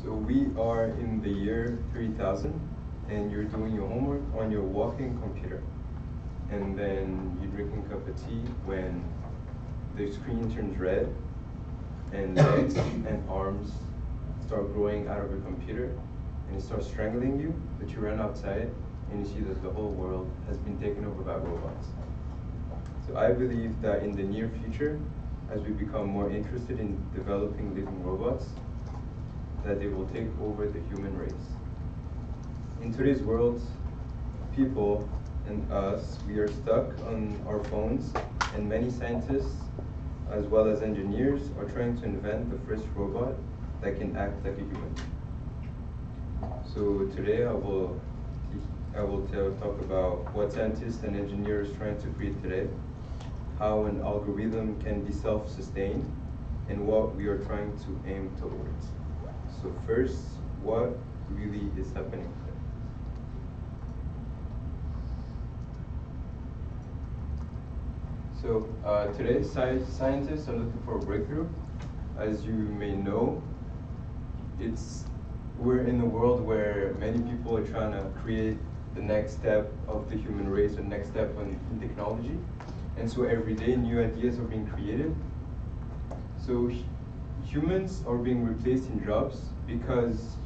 So we are in the year 3000 and you're doing your homework on your walking computer. And then you're drinking a cup of tea when the screen turns red and legs and arms start growing out of your computer and it starts strangling you, but you run outside and you see that the whole world has been taken over by robots. So I believe that in the near future, as we become more interested in developing living robots, that they will take over the human race. In today's world, people and us, we are stuck on our phones, and many scientists, as well as engineers, are trying to invent the first robot that can act like a human. So today I will talk about what scientists and engineers are trying to create today, how an algorithm can be self-sustained, and what we are trying to aim towards. So first, what really is happening today? So today, scientists are looking for a breakthrough. As you may know, we're in a world where many people are trying to create the next step of the human race, or next step in technology. And so every day, new ideas are being created. So humans are being replaced in jobs because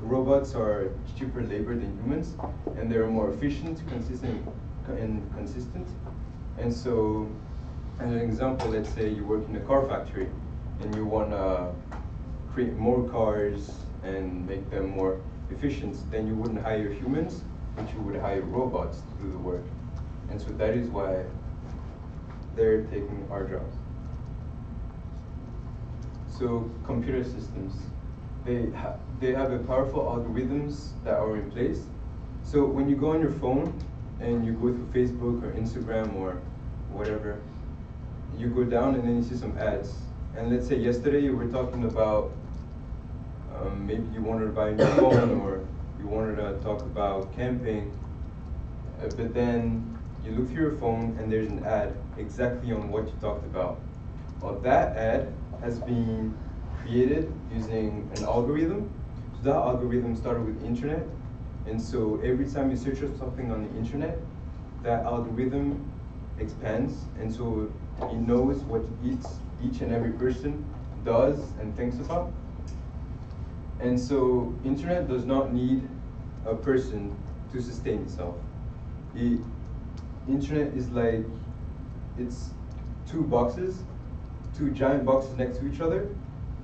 robots are cheaper labor than humans, and they're more efficient, consistent. And so, as an example, let's say you work in a car factory and you want to create more cars and make them more efficient, then you wouldn't hire humans, but you would hire robots to do the work. And so that is why they're taking our jobs. So computer systems, they have a powerful algorithms that are in place. So when you go on your phone and you go through Facebook or Instagram or whatever, you go down and then you see some ads. And let's say yesterday you were talking about maybe you wanted to buy a new phone, or you wanted to talk about camping, but then you look through your phone and there's an ad exactly on what you talked about. Well, that ad has been created using an algorithm. So that algorithm started with the internet, and so every time you search for something on the internet, that algorithm expands, and so it knows what each and every person does and thinks about. And so internet does not need a person to sustain itself. The internet is like, it's two giant boxes next to each other,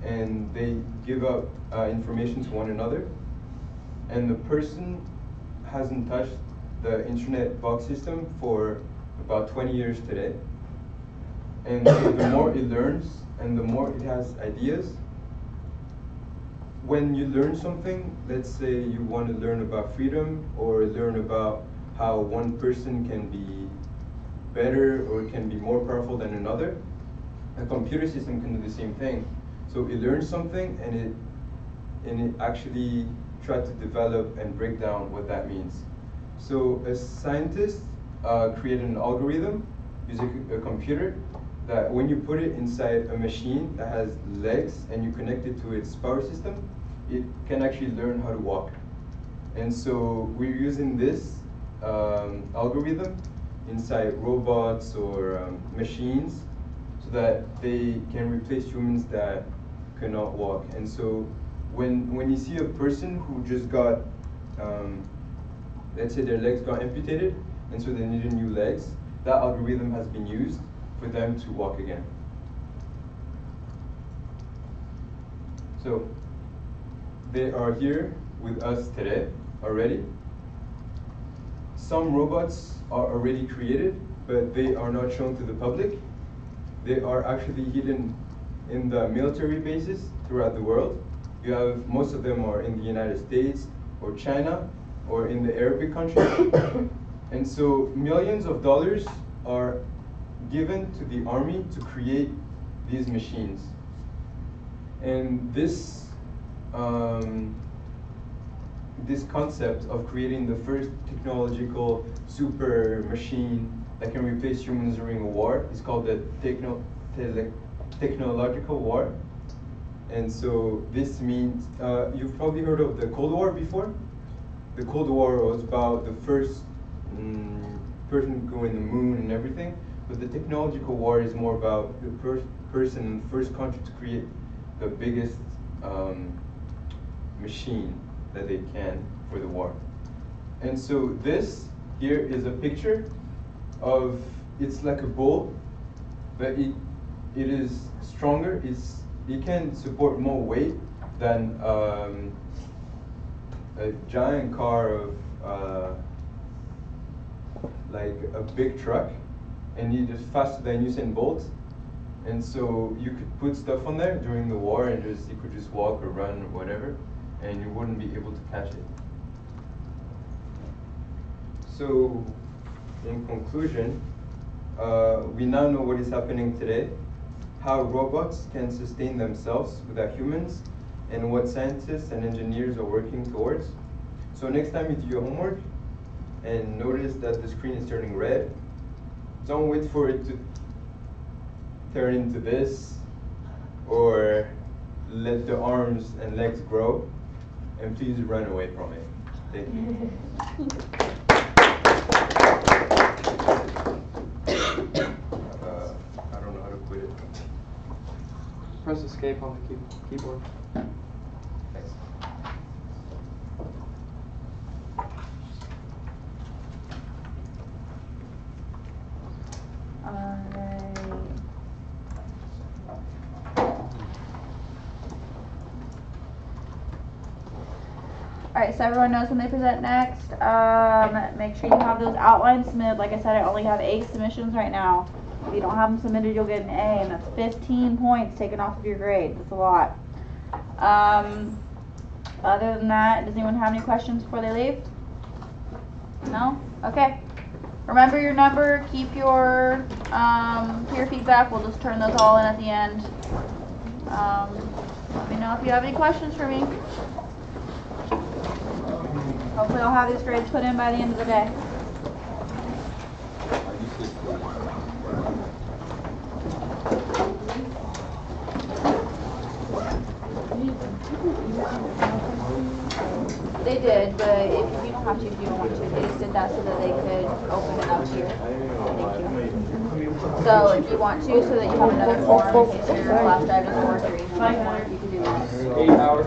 and they give out information to one another. And the person hasn't touched the internet box system for about 20 years today. And so the more it learns and the more it has ideas, when you learn something, let's say you want to learn about freedom or learn about how one person can be better or can be more powerful than another, a computer system can do the same thing. So it learns something and it actually tries to develop and break down what that means. So a scientist created an algorithm using a computer that when you put it inside a machine that has legs and you connect it to its power system, it can actually learn how to walk. And so we're using this algorithm inside robots or machines so that they can replace humans that cannot walk. And so when you see a person who just got, let's say their legs got amputated, and so they needed new legs, that algorithm has been used for them to walk again. So they are here with us today already. Some robots are already created, but they are not shown to the public. They are actually hidden in the military bases throughout the world. You have, most of them are in the United States or China or in the Arabic countries. And so millions of dollars are given to the army to create these machines. And this concept of creating the first technological super machine that can replace humans during a war is called the technological war. And so this means, you've probably heard of the Cold War before. The Cold War was about the first person going to the moon and everything, but the technological war is more about the person in the first country to create the biggest machine that they can for the war. And so this here is a picture of, it's like a bull, but it is stronger. It can support more weight than a giant car of like a big truck, and it is faster than Usain Bolt. And so you could put stuff on there during the war, and you could just walk or run or whatever, and you wouldn't be able to catch it. So, in conclusion, we now know what is happening today, how robots can sustain themselves without humans, and what scientists and engineers are working towards. So next time you do your homework and notice that the screen is turning red, don't wait for it to turn into this, or let the arms and legs grow, and please run away from it. Thank you. I don't know how to quit it. Press escape on the keyboard. Thanks. Alright, so everyone knows when they present next. Make sure you have those outlines submitted. Like I said, I only have 8 submissions right now. If you don't have them submitted, you'll get an A, and that's 15 points taken off of your grade. That's a lot. Other than that, does anyone have any questions before they leave? No? Okay. Remember your number, keep your peer feedback. We'll just turn those all in at the end. Let me know if you have any questions for me. Hopefully I'll have these grades put in by the end of the day. They did, but if you don't have to, if you don't want to. They just did that so that they could open it up here. Thank you. So if you want to, so that you have another form in case your flash drive is forgery, you can do that. 8 hours.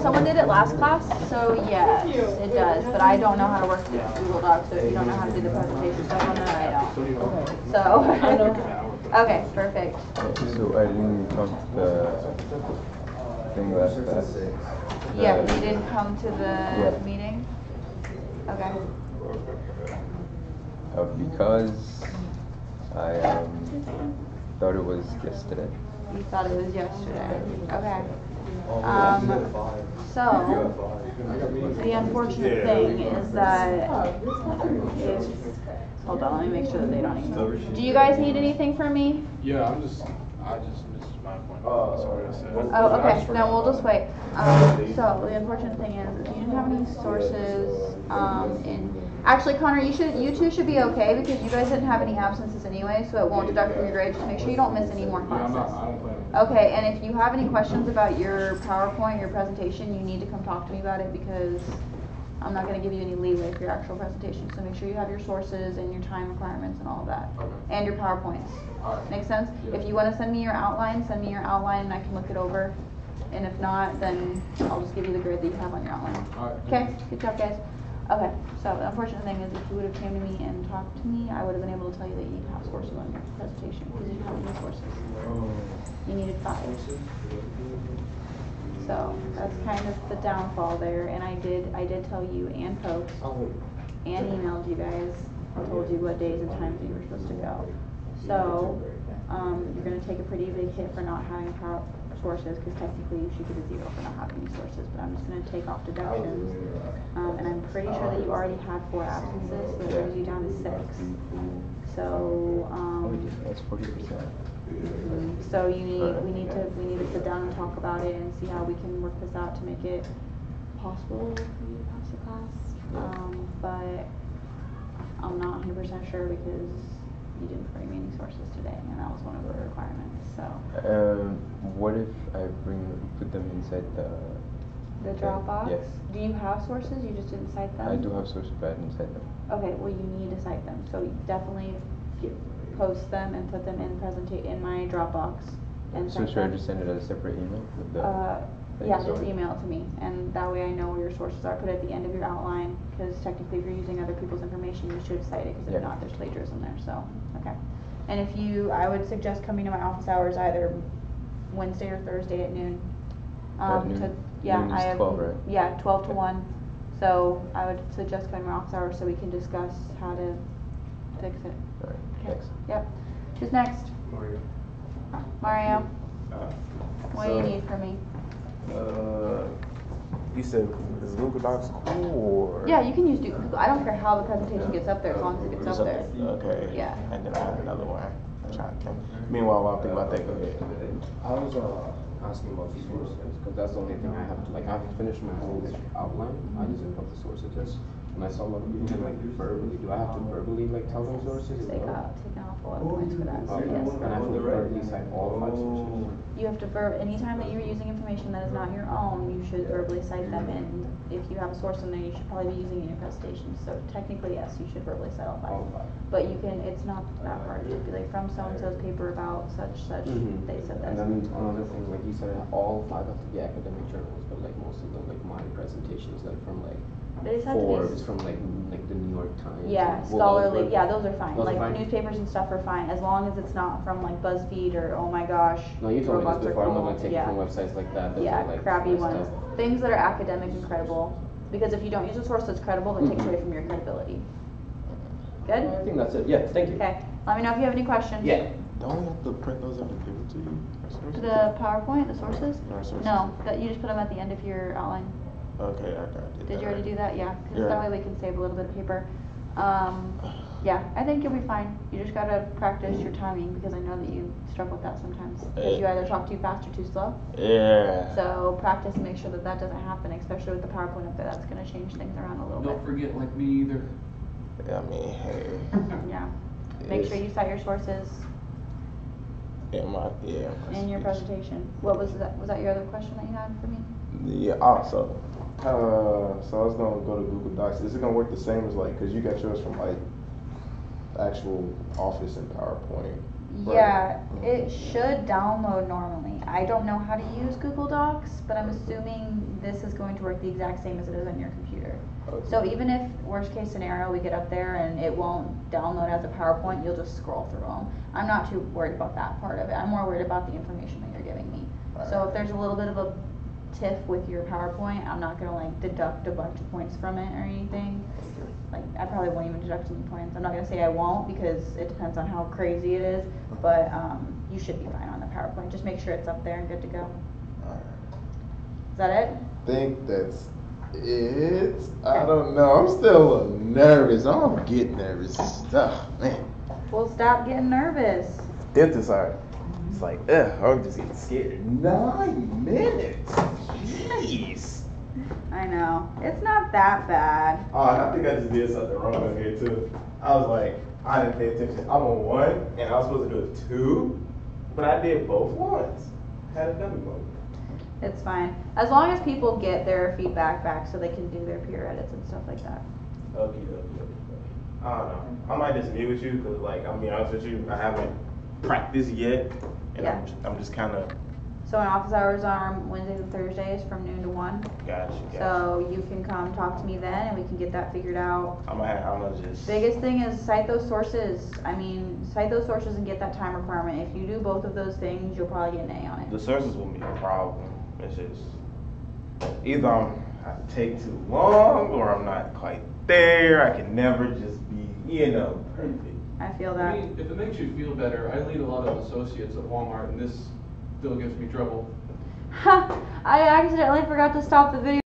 Someone did it last class, so yes, it does. But I don't know how to work the Google Docs, so if you don't know how to do the presentation stuff on that, I don't. So, okay, perfect. So I didn't come to the thing last class. Yeah, you didn't come to the meeting? Okay. Because I thought it was yesterday. You thought it was yesterday. Okay. So, the unfortunate thing is that if, hold on, let me make sure that they don't even. Do you guys need anything from me? Yeah, I just missed my appointment. Sorry, I said. Oh, okay. Then we'll just wait. So the unfortunate thing is, if you didn't have any sources actually, Connor, you two should be okay because you guys didn't have any absences anyway, so it won't deduct from your grade. Just make sure you don't miss any more classes. I don't plan on. Okay, and if you have any questions about your PowerPoint, your presentation, you need to come talk to me about it because I'm not going to give you any leeway for your actual presentation. So make sure you have your sources and your time requirements and all of that. Okay. And your PowerPoints. All right. Make sense? Yeah. If you want to send me your outline, send me your outline and I can look it over. And if not, then I'll just give you the grade that you have on your outline. All right. Okay? Good job, guys. Okay, so the unfortunate thing is if you would have came to me and talked to me, I would have been able to tell you that you have sources on your presentation because you didn't have any sources. You needed 5. So that's kind of the downfall there. And I did tell you and post and emailed you guys, told you what days and times that you were supposed to go. So you're going to take a pretty big hit for not having sources because technically you should get a 0 for not having any sources. But I'm just going to take off deductions. And I'm pretty sure that you already had 4 absences, so that brings you down to 6. So That's 40%. so we need to sit down and talk about it and see how we can work this out to make it possible for you to pass the class. But I'm not 100% sure because you didn't bring me any sources today, and that was one of the requirements. So What if I put them inside the Dropbox? Yes. Do you have sources? You just didn't cite them? I do have sources, but I didn't cite them. Okay, well you need to cite them, so you definitely post them and put them in my Dropbox. And So should I just send it as a separate email? With the yeah, things just on it? email it to me, and that way I know where your sources are. Put it at the end of your outline, because technically if you're using other people's information, you should cite it, because if not, there's plagiarism there, so, okay. And I would suggest coming to my office hours either Wednesday or Thursday at noon. Noon? Yeah, Noon is 12, right? Yeah, 12 to 1. So I would suggest coming to my office hours so we can discuss how to fix it. Alright, Okay. thanks. Yep. Who's next? Mario. What do you need from me? You said, is Google Docs cool or? Yeah, you can use Google. I don't care how the presentation gets up there as long as it gets up there. Okay. Yeah. And then I have another one. I'm trying to think. Meanwhile, while I'm thinking about that, go ahead. I was asking about the sources, because that's the only thing I have to, like, I've finished my whole outline, I just didn't put the sources. And I saw a lot of people like verbally, do I have to verbally like tell them sources as They well? got taken off a lot of points for that, so yes. And I have to verbally cite all 5 sources. You have to anytime that you're using information that is not your own, you should verbally cite them, and if you have a source in there, you should probably be using it in your presentation. So technically, yes, you should verbally cite all 5. All 5. But you can, it's not that hard. It'd be like from so-and-so's paper about such, they said And this. then another thing, like you said, all 5 have to be academic journals, but like most of them, like my presentations, like from like They just have to be Forbes, from like the New York Times. Yeah, and- scholarly, those yeah, those are fine. those are Like fine? newspapers and stuff are fine, as long as it's not from like BuzzFeed or oh my gosh. No, you told me this robots are before, I'm not cool. gonna take Yeah. it from websites like that. Those Yeah, are like crappy my ones. stuff. Things that are academic and credible, because if you don't use a source that's credible, that takes Mhm. away from your credibility. Good? I think that's it, yeah, thank you. Okay, let me know if you have any questions. Yeah. Don't we have to print those out and give it to you? Sources? The PowerPoint, the sources? Our sources? No, that you just put them at the end of your outline. Okay, I did. Did you already do that? Yeah, because Yeah. that way we can save a little bit of paper. Yeah, I think you'll be fine. You just gotta practice your timing, because I know that you struggle with that sometimes. Because you either talk too fast or too slow. Yeah. So practice and make sure that doesn't happen, especially with the PowerPoint up there. That's gonna change things around a little bit. Don't forget, like me either. I mean, hey. Yeah. Make sure you cite your sources in your presentation. What was that? Was that your other question that you had for me? Yeah, also, so I was gonna go to Google Docs. Is it gonna work the same as like, cause you got yours from like actual Office and PowerPoint? right? Yeah, it should download normally. I don't know how to use Google Docs, but I'm assuming this is going to work the exact same as it is on your computer. Okay. So even if, worst case scenario, we get up there and it won't download as a PowerPoint, you'll just scroll through them. I'm not too worried about that part of it. I'm more worried about the information that you're giving me. So if there's a little bit of a tiff with your PowerPoint, I'm not gonna like deduct a bunch of points from it or anything. Like, I probably won't even deduct any points. I'm not gonna say I won't, because it depends on how crazy it is, but you should be fine on the PowerPoint. Just make sure it's up there and good to go. Alright. Is that it? Think that's it. I don't know. I'm still a little nervous. I'm getting nervous. Man. Well, stop getting nervous. Dentists are. It's like, I'm just getting scared. 9 minutes. Jeez. I know. It's not that bad. I think I just did something wrong over here too. I was like, I didn't pay attention. I'm on 1, and I was supposed to do a 2, but I did both once. Had a dummy moment. It's fine. As long as people get their feedback back so they can do their peer edits and stuff like that. Okay. I don't know. I might disagree with you because, like, I'm being honest with you, I haven't practiced yet, and Yeah. I'm just kind of. So my office hours are Wednesdays and Thursdays from noon to 1. Gotcha. So you can come talk to me then and we can get that figured out. I'm gonna just. Biggest thing is cite those sources. I mean, cite those sources and get that time requirement. If you do both of those things, you'll probably get an A on The it. sources will be a problem. It's just either I take too long or I'm not quite there. I can never just be, perfect. I feel I that. mean, if it makes you feel better, I lead a lot of associates at Walmart, and this still gives me trouble. Ha! I accidentally forgot to stop the video.